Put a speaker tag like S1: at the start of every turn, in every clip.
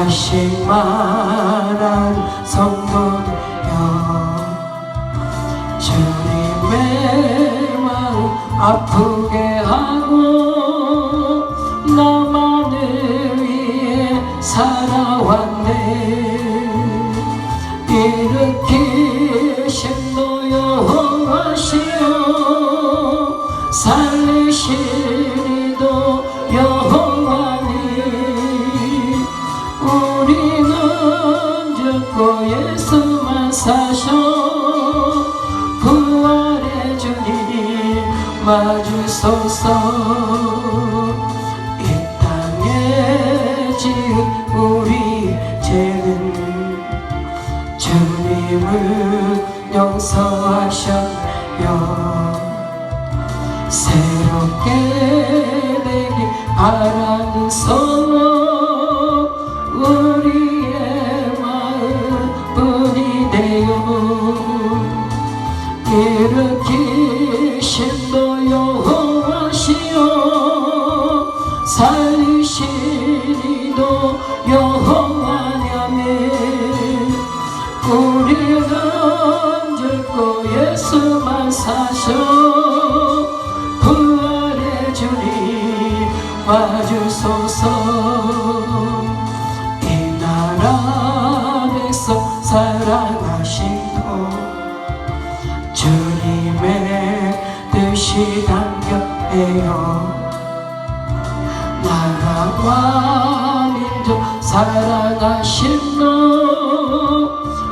S1: 다시 말한 성도되어 주님의 마음 아프게 하고 나만을 위해 살아왔네. 일으키신 도 여호와시여 살리신 이도 여호와니 우리는 죽고 예수만 사셔 부활의 주님 와주소서. 이 땅에 지은 우리 죄는 주님을 용서하셨며 새롭게 되길 바라는 소원 우리의 마음뿐이 되어 일으키신 도 여호와시여 살리신 이도 여호와냐며 우리는 죽고 예수만 사셔 부활의 주님 와주소서. 이 나라 안에서 사랑하신 도 주님의 뜻이 담겨내요. 나라와 민족 사랑하신 도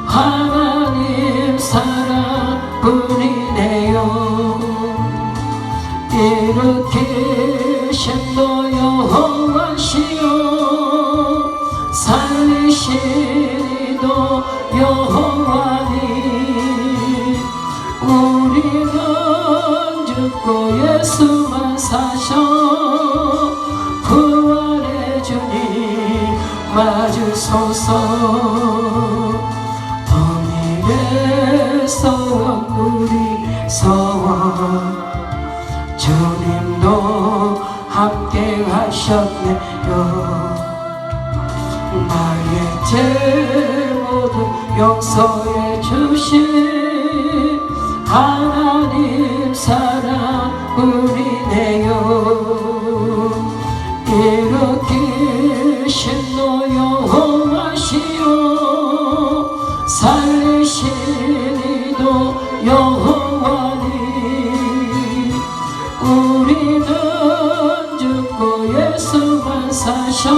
S1: 하나님 사랑뿐이네요. 일으키신 도 여호와시여 살리신 이도 여호와니 우리는 죽고 예수만 사셔 부활의 주님 와주소서. 소원 우리 소원 주님도 함께 하셨네요. 나의 죄 모두 용서해 주신 하나님 사랑뿐이네요. 일으키신 도 여호와시여 살리신 이도 여호와니 우리는 죽고 예수만 사셔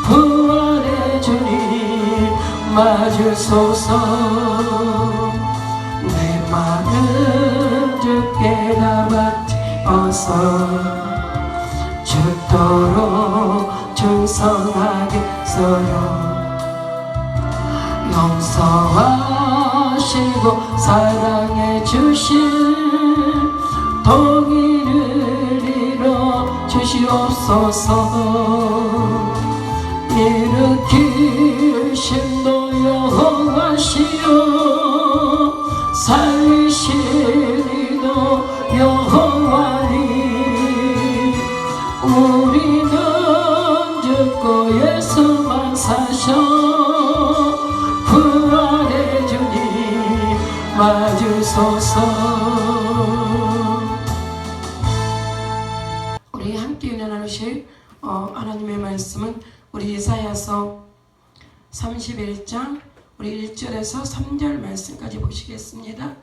S1: 부활의 주님 와주소서. 내 마음 주께 담아지어서 죽도록 충성하겠어요. 용서하시고 사랑해 주신 동의를 이뤄 주시옵소서. 일으키신 도 여호와시여 살리신 이도 여호와니 우리는 죽고 예수만 사셔 부활의 주님 와주소서. 우리 함께 은혜 나누실 하나님의 말씀은 우리 이사야서 31장 우리 1절에서 3절 말씀까지 보시겠습니다.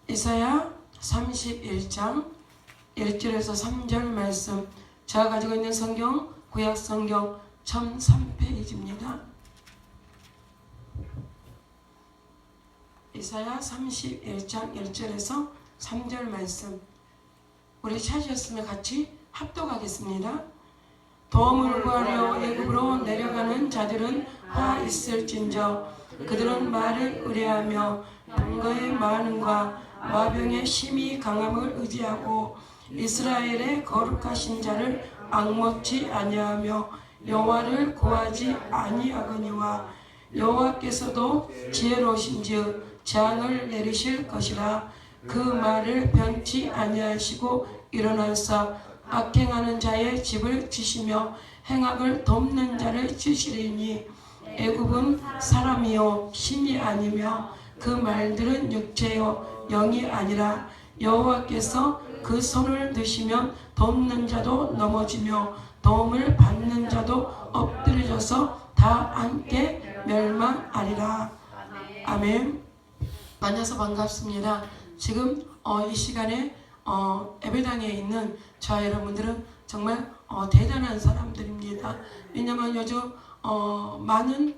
S1: 이사야 31장 1절에서 3절 말씀, 제가 가지고 있는 성경 구약성경 1003페이지입니다. 이사야 31장 1절에서 3절 말씀, 우리 찾으셨으면 같이 합독하겠습니다. 도움을 구하려 애굽으로 내려가는 자들은 화 있을진저 그들은 말을 의뢰하며 근거의 많음과 마병의 심히 강함을 의지하고 이스라엘의 거룩하신 자를 앙먹지 아니하며 여호와를 구하지 아니하거니와 여호와께서도 지혜로우신즉 재앙을 내리실 것이라. 그 말을 변치 아니하시고 일어나사 악행하는 자의 집을 치시며 행악을 돕는 자를 주시리니 애굽은 사람이요 신이 아니며 그 말들은 육체요 영이 아니라 여호와께서 그 손을 드시면 돕는 자도 넘어지며 도움을 받는 자도 엎드려져서 다 함께 멸망하리라. 아멘. 만나서 반갑습니다. 지금 이 시간에 예배당에 있는 저와 여러분들은 정말 대단한 사람들입니다. 왜냐하면 요즘 많은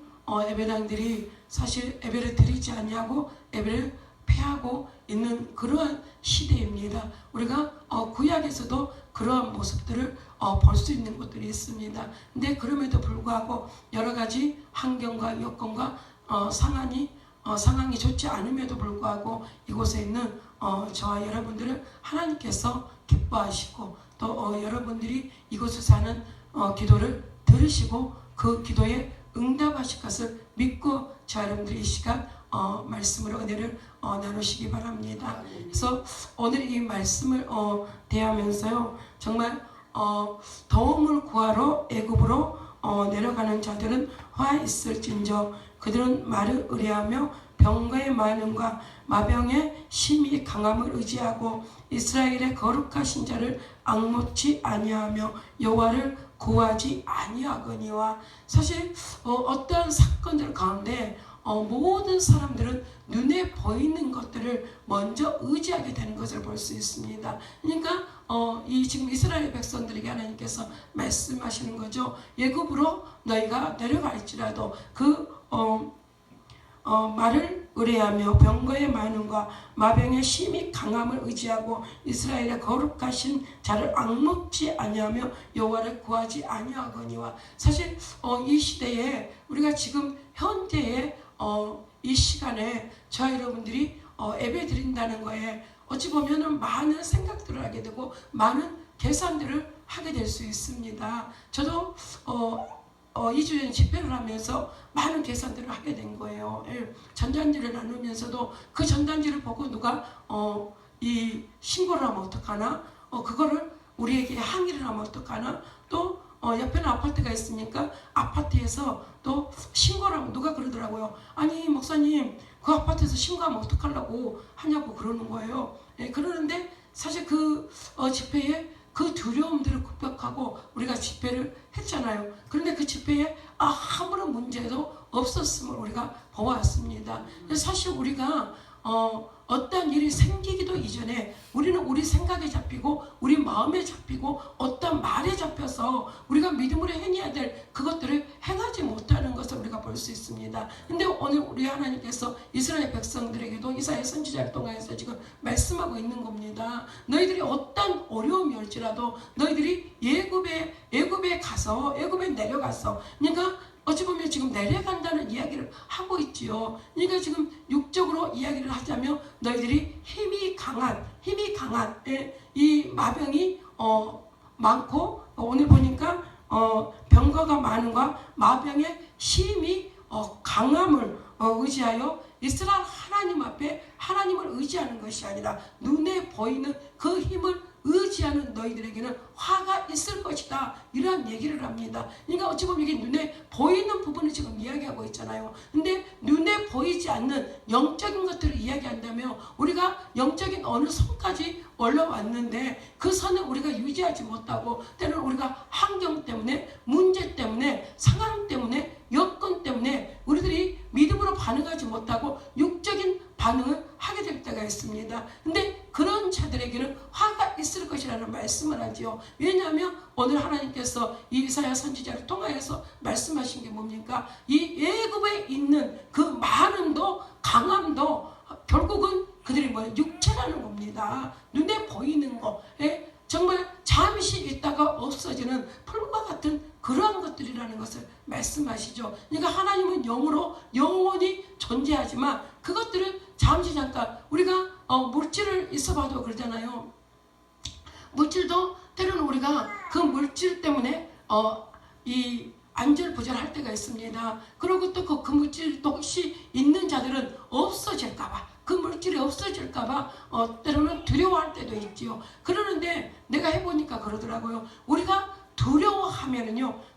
S1: 예배당들이 사실 예배를 드리지 아니하고 예배를 폐하고 있는 그러한 시대입니다. 우리가 구약에서도 그러한 모습들을 볼 수 있는 것들이 있습니다. 근데 그럼에도 불구하고 여러 가지 환경과 여건과 상황이 좋지 않음에도 불구하고 이곳에 있는 저와 여러분들을 하나님께서 기뻐하시고 또 여러분들이 이곳에 사는 기도를 들으시고 그 기도에 응답하실 것을 믿고 저 여러분들이 이 시간 말씀으로 은혜를 나누시기 바랍니다. 그래서 오늘 이 말씀을 대하면서요 정말 도움을 구하러 애굽으로 내려가는 자들은 화 있을진저 그들은 말을 의뢰하며 병거의 많음과 마병의 심히 강함을 의지하고 이스라엘의 거룩하신 자를 앙모치 아니하며 여호와를 구하지 아니하거니와. 사실 어떠한 사건들 가운데 모든 사람들은 눈에 보이는 것들을 먼저 의지하게 되는 것을 볼 수 있습니다. 그러니까 이 지금 이스라엘 백성들에게 하나님께서 말씀하시는 거죠. 애굽으로 너희가 내려갈지라도 그 말을 의뢰하며 병거의 많음과 마병의 심히 강함을 의지하고 이스라엘의 거룩하신 자를 앙먹지 아니하며 여호와를 구하지 아니하거니와. 사실 이 시대에 우리가 지금 현재의 이 시간에 저와 여러분들이 예배 드린다는 거에 어찌 보면은 많은 생각들을 하게 되고 많은 계산들을 하게 될 수 있습니다. 저도 2주 전 집회를 하면서 많은 계산들을 하게 된 거예요. 전단지를 나누면서도 그 전단지를 보고 누가 이 신고를 하면 어떡하나, 그거를 우리에게 항의를 하면 어떡하나, 또 옆에는 아파트가 있으니까 아파트에서 또 신고를 하면 누가 그러더라고요. 아니 목사님 그 아파트에서 신고하면 어떡하려고 하냐고 그러는 거예요. 그러는데 사실 그 집회에 그 두려움들을 극복하고 우리가 집회를 했잖아요. 그런데 그 집회에 아무런 문제도 없었음을 우리가 보았습니다. 사실 우리가 어떤 일이 생기기도 이전에 우리는 우리 생각에 잡히고 우리 마음에 잡히고 어떤 말에 잡혀서 우리가 믿음으로 행해야 될 그것들을 행하지 못하는 것을 우리가 볼 수 있습니다. 근데 오늘 우리 하나님께서 이스라엘 백성들에게도 이사야 선지자를 통해서 지금 말씀하고 있는 겁니다. 너희들이 어떤 어려움이 올지라도 너희들이 애굽에 가서 애굽에 내려가서, 그러니까 어찌 보면 지금 내려간다는 이야기를 하고 있지요. 그러니까 지금 육적으로 이야기를 하자면 너희들이 힘이 강한 이 마병이 많고, 오늘 보니까 병거가 많은과 마병의 심히 강함을 의지하여 이스라엘 하나님 앞에 하나님을 의지하는 것이 아니라 눈에 보이는 그 힘을 의지하는 너희들에게는 화가 있을 것이다, 이러한 얘기를 합니다. 그러니까 어찌 보면 이게 눈에 보이는 부분을 지금 이야기하고 있잖아요. 근데 눈에 보이지 않는 영적인 것들을 이야기한다면 우리가 영적인 어느 선까지 올라왔는데 그 선을 우리가 유지하지 못하고 때로는 우리가 환경 때문에, 문제 때문에, 상황 때문에, 여건 때문에 우리들이 믿음으로 반응하지 못하고 육적인 반응을 하게 될 때가 있습니다. 근데 그런 자들에게는 화가 있을 것이라는 말씀을 하지요. 왜냐하면 오늘 하나님께서 이 이사야 선지자를 통하여서 말씀하신 게 뭡니까? 이 애굽에 있는 그 많음도 강함도 결국은 그들이 육체라는 겁니다. 눈에 보이는 거, 정말 잠시 있다가 없어지는 풀과 같은 그러한 것들이라는 것을 말씀하시죠. 그러니까 하나님은 영으로 영원히 존재하지만 그것들은 잠시 잠깐, 우리가 물질을 있어봐도 그러잖아요. 물질도 때로는 우리가 그 물질 때문에 이 안절부절할 때가 있습니다. 그리고 또 그 물질도 혹시 있는 자들은 없어질까봐, 그 물질이 없어질까봐 때로는 두려워할 때도 있지요. 그러는데 내가 해보니까 그러더라고요. 우리가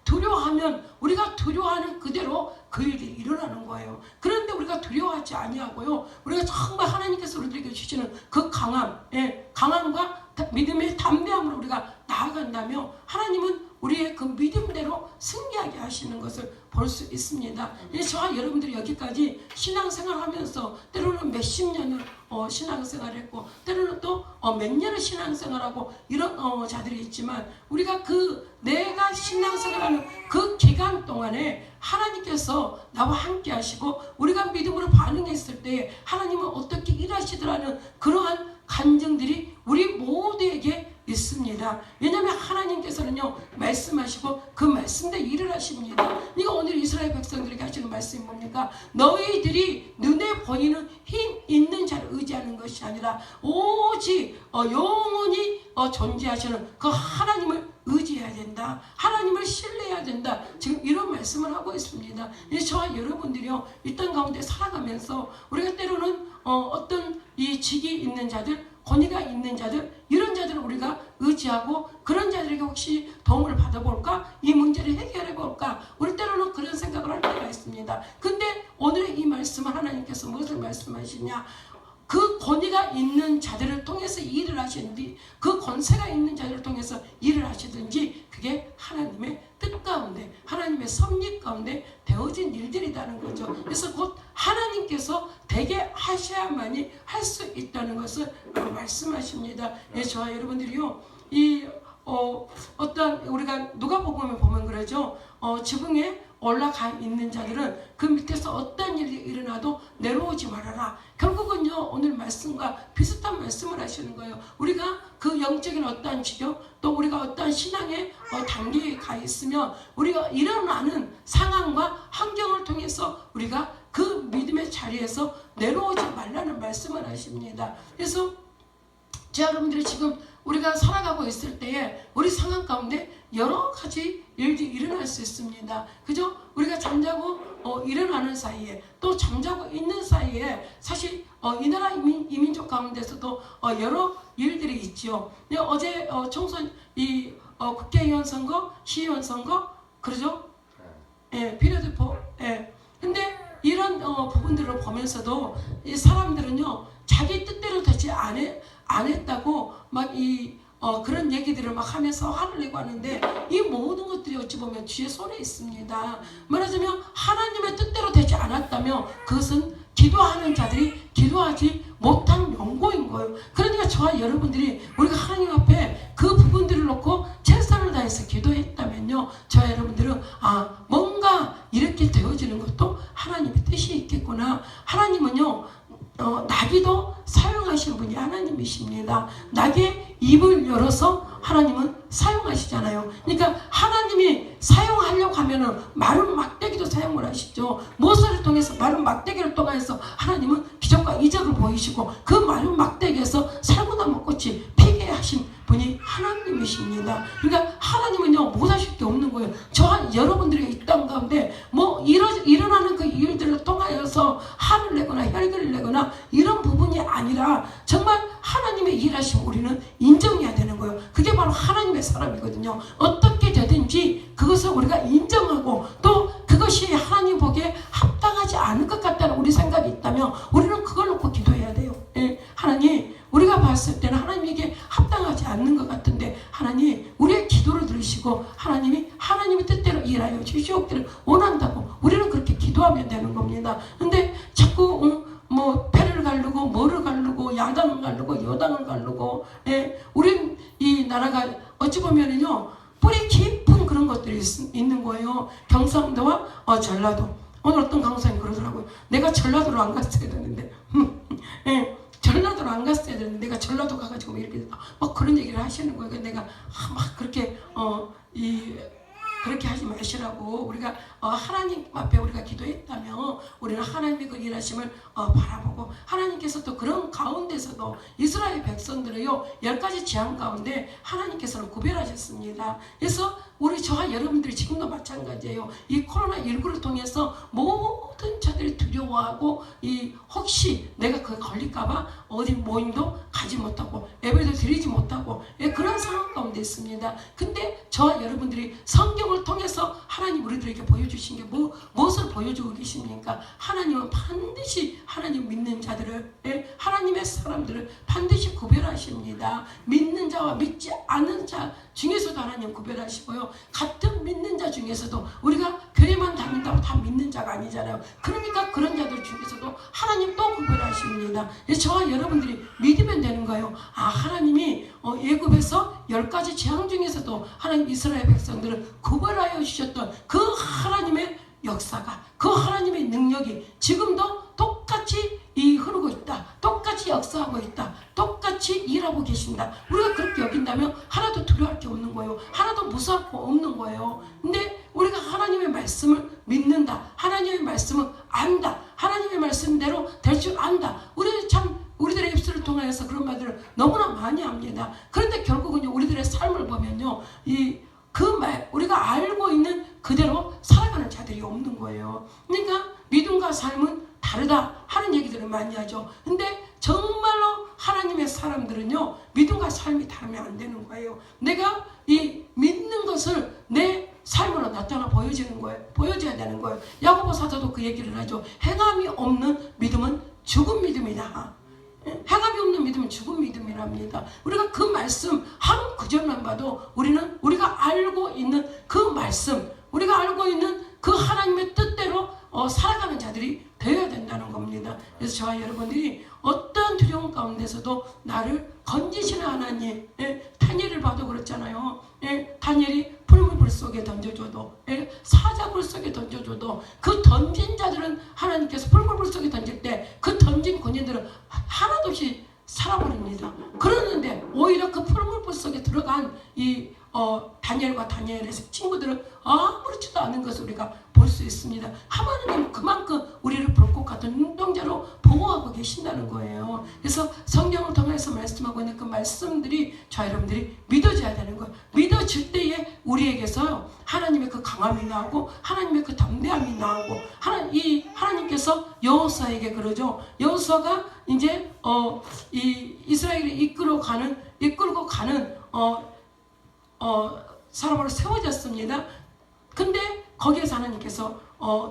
S1: 두려워하면 우리가 두려워하는 그대로 그 일이 일어나는 거예요. 그런데 우리가 두려워하지 아니하고요, 우리가 정말 하나님께서 우리들에게 주시는 그 강함과 믿음의 담대함으로 우리가 나아간다면 하나님은 우리의 그 믿음대로 승리하게 하시는 것을 볼 수 있습니다. 저와 여러분들이 여기까지 신앙생활 하면서 때로는 몇십 년을 신앙생활했고 때로는 또 몇 년을 신앙생활하고 이런 자들이 있지만, 우리가 내가 신앙생활하는 그 기간 동안에 하나님께서 나와 함께 하시고 우리가 믿음으로 반응했을 때 하나님은 어떻게 일하시더라는 그러한 간증들이 우리 모두에게 있습니다. 왜냐하면 하나님께서는요 말씀하시고 그 말씀대로 일을 하십니다. 그러니까 오늘 이스라엘 백성들에게 하시는 말씀이 뭡니까? 너희들이 눈에 보이는 힘 있는 자를 의지하는 것이 아니라 오직 영원히 존재하시는 그 하나님을 의지해야 된다. 하나님을 신뢰해야 된다. 지금 이런 말씀을 하고 있습니다. 저와 여러분들이요 이 땅 가운데 살아가면서 우리가 때로는 어떤 이 직이 있는 자들, 권위가 있는 자들, 이런 자들을 우리가 의지하고 그런 자들에게 혹시 도움을 받아볼까? 이 문제를 해결해 볼까? 우리 때로는 그런 생각을 할 때가 있습니다. 근데 오늘의 이 말씀을 하나님께서 무엇을 말씀하시냐? 그 권위가 있는 자들을 통해서 일을 하시는지, 그 권세가 있는 자들을 통해서 일을 하시든지, 그게 하나님의 뜻 가운데, 하나님의 섭리 가운데 되어진 일들이라는 거죠. 그래서 곧 하나님께서 되게 하셔야만이 할 수 있다는 것을 말씀하십니다. 저와 여러분들이요, 어떤 우리가 누가복음에 보면 그러죠. 지붕에 올라가 있는 자들은 그 밑에서 어떤 일이 일어나도 내려오지 말아라. 결국은요 오늘 말씀과 비슷한 말씀을 하시는 거예요. 우리가 그 영적인 어떠한 지경, 또 우리가 어떠한 신앙의 단계에 가 있으면 우리가 일어나는 상황과 환경을 통해서 우리가 그 믿음의 자리에서 내려오지 말라는 말씀을 하십니다. 그래서 여러분들이 지금 우리가 살아가고 있을 때에 우리 상황 가운데 여러 가지 일들이 일어날 수 있습니다. 그죠? 우리가 잠자고 일어나는 사이에, 또 잠자고 있는 사이에 사실 이 나라 이민족 가운데서도 여러 일들이 있죠. 어제 총선 국회의원 선거, 시의원 선거, 그러죠? 피레드포. 근데 이런 부분들을 보면서도 이 사람들은요 자기 뜻대로 되지 안 했다고 막 그런 얘기들을 막 하면서 화를 내고 하는데, 이 모든 것들이 어찌 보면 주의 손에 있습니다. 말하자면 하나님의 뜻대로 되지 않았다면 그것은 기도하는 자들이 기도하지 못한 명고인 거예요. 그러니까 저와 여러분들이 우리가 하나님 앞에 그 부분들을 놓고 최선을 다해서 기도했다면요, 저와 여러분들은 뭔가 이렇게 되어지는 것도 하나님의 뜻이 있겠구나. 하나님은요 나귀도 사용하시는 분이 하나님이십니다. 나귀의 입을 열어서 하나님은 사용하시잖아요. 그러니까 하나님이 사용하려고 하면은 마른 막대기도 사용을 하시죠. 모세를 통해서 마른 막대기를 통해서 하나님은 기적과 이적을 보이시고 그 마른 막대기에서 살구나무 꽃이 피게 하신 분이 하나님이십니다. 그러니까 하나님은요 못하실 게 없는 거예요. 저와 여러분들이 이 땅 가운데 일어나는 그 일들을 통하여서 화를 내거나 혈기를 내거나 이런 부분이 아니라 정말 하나님의 일하심 우리는 인정해야 되는 거예요. 그게 바로 하나님의 사람이거든요. 어떻게 되든지 그것을 우리가 인정하고, 또 그것이 하나님 보기에 합당하지 않을 것 같다는 우리 생각이 있다면 우리는 그걸 놓고 기도해야 돼요. 하나님, 우리가 봤을 때는 하나님에게 합당하지 않는 것 같은데 하나님 우리의 기도를 들으시고 하나님의 뜻대로 일하여 주시옵기를 원한다고 우리는 그렇게 기도하면 되는 겁니다. 근데 자꾸 패를 가르고 뭐를 가르고 야당을 가르고 여당을 가르고, 우린 이 나라가 어찌 보면은요 뿌리 깊은 그런 것들이 있는 거예요. 경상도와 전라도. 오늘 어떤 강사님이 그러더라고요. 내가 전라도로 안 갔어야 되는데 전라도로 안 갔어야 되는데 내가 전라도 가가지고 이렇게 막 그런 얘기를 하시는 거예요. 내가 막 그렇게 그렇게 하지 마시라고, 우리가 하나님 앞에 우리가 기도했다면 우리는 하나님의 그 일하심을 바라보고 하나님께서 또 그런 가운데서도 이스라엘 백성들을요 10가지 재앙 가운데 하나님께서는 구별하셨습니다. 그래서 우리 저와 여러분들이 지금도 마찬가지예요. 이 코로나19를 통해서 모든 자들이 두려워하고 혹시 내가 그에 걸릴까봐 어디 모임도 가지 못하고 예배도 드리지 못하고 그런 상황 가운데 있습니다. 근데 저와 여러분들이 성경을 통해서 하나님 우리들에게 보여주신 게 무엇을 보여주고 계십니까? 하나님은 반드시 하나님 믿는 자들을 하나님의 사람들을 반드시 구별하십니다. 믿는 자와 믿지 않는 자 중에서도 하나님 구별하시고요. 같은 믿는 자 중에서도 우리가 교회만 다닌다고 다 믿는 자가 아니잖아요. 그러니까 그런 자들 중에서도 하나님 또 구별하십니다. 저와 여러분들이 믿으면 되는 거예요. 하나님이 애굽에서 10가지 재앙 중에서도 하나님 이스라엘 백성들을 구별하여 주셨던 그 하나님의 역사가, 그 하나님의 능력이 지금도 똑같이 흐르고 있다. 똑같이 역사하고 있다. 똑같이 일하고 계신다. 우리가 그렇게 여긴다면 하나도 두려워할 게 없는 거예요. 하나도 무서울 거 없는 거예요. 근데 우리가 하나님의 말씀을 믿는다. 하나님의 말씀을 안다. 하나님의 말씀대로 될 줄 안다. 우리들의 입술을 통하여서 그런 말들을 너무나 많이 합니다. 그런데 결국은요, 우리들의 삶을 보면요, 우리가 알고 있는 그대로 살아가는 자들이 없는 거예요. 그러니까 믿음과 삶은 다르다 하는 얘기들을 많이 하죠. 근데 정말로 하나님의 사람들은요, 믿음과 삶이 다르면 안 되는 거예요. 내가 이 믿는 것을 내 삶으로 나타나 보여지는 거예요. 보여줘야 되는 거예요. 야고보 사도도 그 얘기를 하죠. 행함이 없는 믿음은 죽은 믿음이다. 행함이 없는 믿음은 죽은 믿음이랍니다. 우리가 그 말씀 한 구절만 봐도 우리가 알고 있는 그 말씀, 우리가 알고 있는 그 하나님의 뜻대로 살아가는 자들이 되어야 된다는 겁니다. 그래서 저와 여러분들이 어떤 두려움 가운데서도 나를 건지시는 하나님, 다니엘을 봐도 그렇잖아요. 다니엘이 풀무불 속에 던져줘도, 사자굴 속에 던져줘도 그 던진 자들은 하나님께서 풀무불 속에 던질 때 그 던진 군인들은 하나도 없이 살아버립니다. 그러는데 오히려 그 풀무불 속에 들어간 다니엘과 다니엘의 친구들은 아무렇지도 않은 것을 우리가 볼 수 있습니다. 하나님은 그만큼 우리를 불꽃 같은 눈동자로 보호하고 계신다는 거예요. 그래서 성경을 통해서 말씀하고 있는 그 말씀들이 저 여러분들이 믿어져야 되는 거예요. 믿어질 때에 우리에게서 하나님의 그 강함이 나오고 하나님의 그 담대함이 나오고 하나님께서 여호수아에게 그러죠. 여호수아가 이제 이스라엘을 이끌고 가는 사람으로 세워졌습니다. 근데 거기에서 하나님께서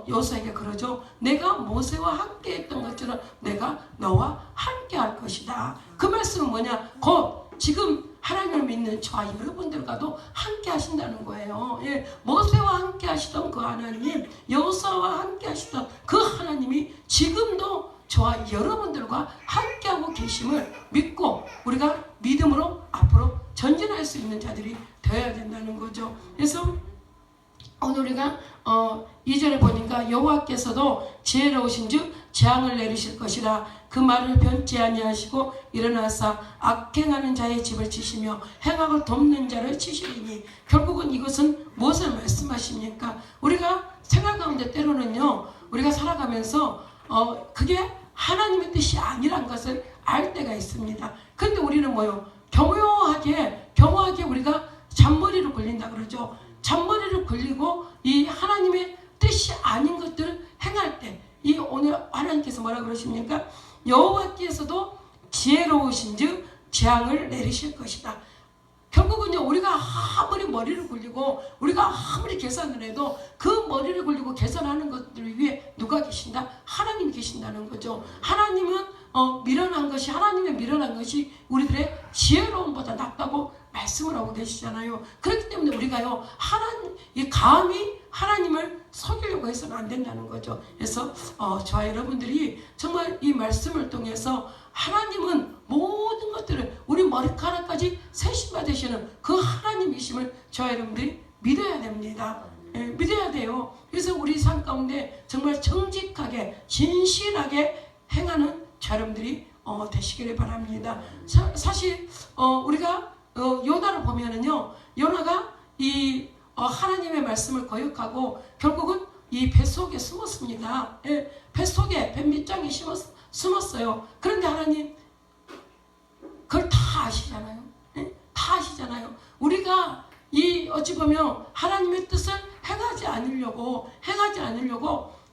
S1: 여호수아에게 그러죠. 내가 모세와 함께 했던 것처럼 내가 너와 함께 할 것이다. 그 말씀은 뭐냐? 곧 지금 하나님을 믿는 저와 여러분들과도 함께 하신다는 거예요. 모세와 함께 하시던 그 하나님, 여호수아와 함께 하시던 그 하나님이 지금도 저와 여러분들과 함께하고 계심을 믿고 우리가 믿음으로 앞으로 전진할 수 있는 자들이 되어야 된다는 거죠. 그래서 오늘 우리가 2절에 보니까 여호와께서도 지혜로우신즉 재앙을 내리실 것이라 그 말을 변치 아니하시고 일어나사 악행하는 자의 집을 치시며 행악을 돕는 자를 치시리니 결국은 이것은 무엇을 말씀하십니까? 우리가 생활 가운데 때로는요 우리가 살아가면서 그게 하나님의 뜻이 아니란 것을 알 때가 있습니다. 근데 우리는 뭐요? 교묘하게 우리가 잔머리를 굴린다 그러죠. 잔머리를 굴리고 이 하나님의 뜻이 아닌 것들을 행할 때 오늘 하나님께서 뭐라 그러십니까? 여호와께서도 지혜로우신즉 재앙을 내리실 것이다. 결국은요 우리가 아무리 머리를 굴리고 우리가 아무리 계산을 해도 그 머리를 굴리고 계산하는 것들을 위해 누가 계신다? 하나님이 계신다는 거죠. 하나님의 미련한 것이 우리들의 지혜로움보다 낫다고 말씀을 하고 계시잖아요. 그렇기 때문에 우리가요 감히 하나님을 속이려고 해서는 안 된다는 거죠. 그래서 저와 여러분들이 정말 이 말씀을 통해서 하나님은 모든 것들을 우리 머리카락까지 세심받으시는 그 하나님이심을 저와 여러분들이 믿어야 됩니다. 믿어야 돼요. 그래서 우리 삶 가운데 정말 정직하게 진실하게 행하는 저와 여러분들이 되시기를 바랍니다. 사실 우리가 요나를 보면은요 요나가 이 하나님의 말씀을 거역하고 결국은 이 뱃속에 숨었습니다. 예, 뱃속에 뱃 밑장에 숨었어요. 그런데 하나님 그걸 다 아시잖아요. 예? 다 아시잖아요. 우리가 이 어찌 보면 하나님의 뜻을 행하지 않으려고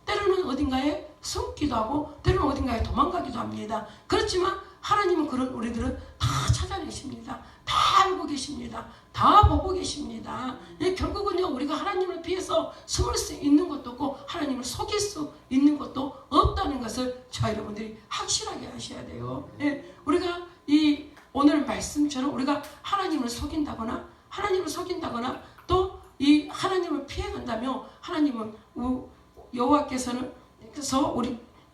S1: 때로는 어딘가에 숨기도 하고 때로는 어딘가에 도망가기도 합니다. 그렇지만 하나님은 그런 우리들은 다 찾아내십니다. 다 알고 계십니다. 다 보고 계십니다. 예, 결국은요, 우리가 하나님을 피해서 숨을 수 있는 것도 없고 하나님을 속일 수 있는 것도 없다는 것을 저 여러분들이 확실하게 하셔야 돼요. 예, 우리가 이 오늘 말씀처럼 우리가 하나님을 속인다거나 또 이 하나님을 피해간다면 하나님은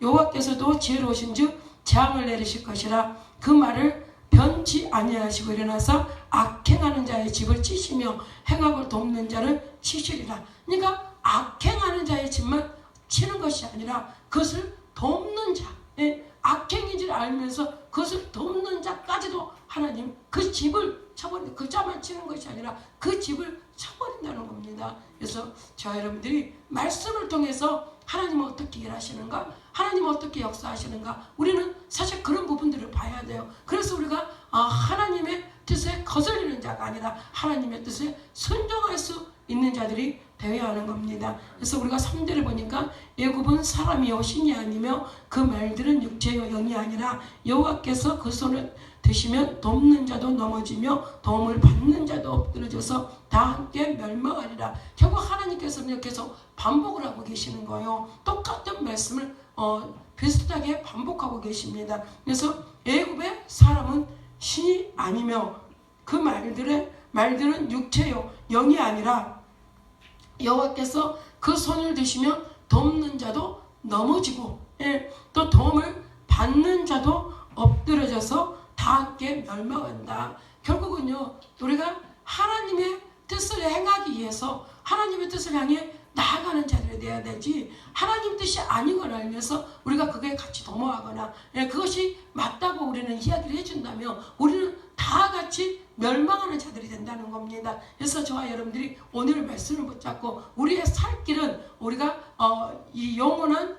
S1: 여호와께서도 지혜로우신즉 재앙을 내리실 것이라 그 말을 변치 아니하시고 일어나서 악행하는 자의 집을 치시며 행악을 돕는 자를 치시리라. 그러니까 악행하는 자의 집만 치는 것이 아니라 그것을 돕는 자, 악행인지를 알면서 그것을 돕는 자까지도 하나님 그 집을 쳐버린다. 그 자만 치는 것이 아니라 그 집을 쳐버린다는 겁니다. 그래서 저 여러분들이 말씀을 통해서 하나님은 어떻게 일하시는가, 하나님은 어떻게 역사하시는가, 우리는 사실 그런 부분들을 봐야 돼요. 그래서 우리가 하나님의 뜻에 거슬리는 자가 아니라 하나님의 뜻에 순종할 수 있는 자들이 되어야 하는 겁니다. 그래서 우리가 3절을 보니까 애굽은 사람이요 신이 아니며 그 말들은 육체요 영이 아니라 여호와께서 그 손을 드시면 돕는 자도 넘어지며 도움을 받는 자도 엎드러져서 다 함께 멸망하리라. 결국 하나님께서는 계속 반복을 하고 계시는 거예요. 똑같은 말씀을 비슷하게 반복하고 계십니다. 그래서 애굽의 사람은 신이 아니며 그 말들은 육체요 영이 아니라 여호와께서 그 손을 드시면 돕는 자도 넘어지고 또 도움을 받는 자도 엎드러져서 다 함께 멸망한다. 결국은요, 우리가 하나님의 뜻을 행하기 위해서 하나님의 뜻을 향해 나아가는 자들이 되어야 되지, 하나님 뜻이 아닌 걸 알면서 우리가 그게 같이 도모하거나 그것이 맞다고 우리는 이야기를 해준다면 우리는 다 같이 멸망하는 자들이 된다는 겁니다. 그래서 저와 여러분들이 오늘 말씀을 붙잡고 우리의 살 길은 우리가 이 영원한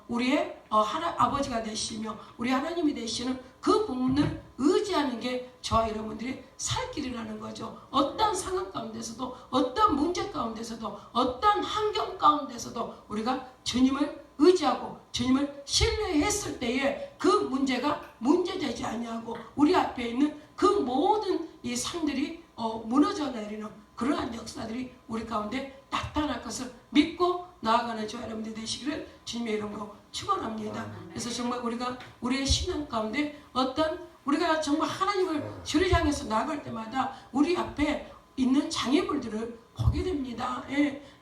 S1: 우리의 아버지가 되시며 우리 하나님이 되시는 그 부분을 의지하는 게 저와 여러분들이 살 길이라는 거죠. 어떤 상황 가운데서도, 어떤 문제 가운데서도, 어떤 환경 가운데서도 우리가 주님을 의지하고 주님을 신뢰했을 때에 그 문제가 문제되지 아니하고 우리 앞에 있는 그 모든 이 산들이 무너져 내리는 그러한 역사들이 우리 가운데 나타날 것을 믿고 나아가는 저 여러분들 되시기를 주님의 이름으로 축원합니다. 그래서 정말 우리가 우리의 신앙 가운데 우리가 정말 하나님을 주를 향해서 나아갈 때마다 우리 앞에 있는 장애물들을 보게 됩니다.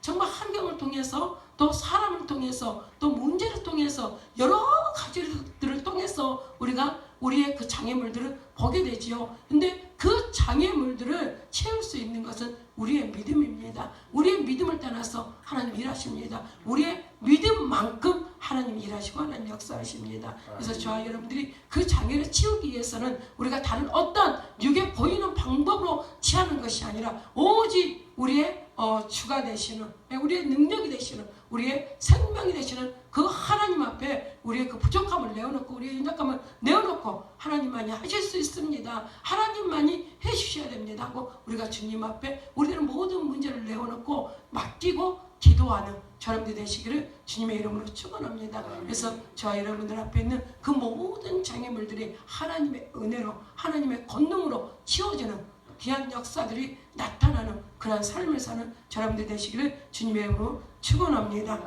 S1: 정말 환경을 통해서 또 사람을 통해서 또 문제를 통해서 여러 가지들을 통해서 우리가 우리의 그 장애물들을 보게 되지요. 근데 그 장애물들을 채울 수 있는 것은 우리의 믿음입니다. 우리의 믿음을 떠나서 하나님 일하십니다. 우리의 믿음만큼 하나님 일하시고 하나님 역사하십니다. 그래서 저와 여러분들이 그 장애를 치우기 위해서는 우리가 다른 어떤 육에 보이는 방법으로 취하는 것이 아니라 오직 우리의 주가 되시는, 우리의 능력이 되시는, 우리의 생명이 되시는 그 하나님 앞에 우리의 그 부족함을 내어놓고 우리의 연약함을 내어놓고 하나님만이 하실 수 있습니다. 하나님만이 해주셔야 됩니다 하고 우리가 주님 앞에 우리들은 모든 문제를 내어놓고 맡기고 기도하는 저러분들 되시기를 주님의 이름으로 축원합니다. 그래서 저와 여러분들 앞에 있는 그 모든 장애물들이 하나님의 은혜로 하나님의 권능으로 치워지는 귀한 역사들이 나타나는 그런 삶을 사는 저러분들 되시기를 주님의 이름으로 축원합니다.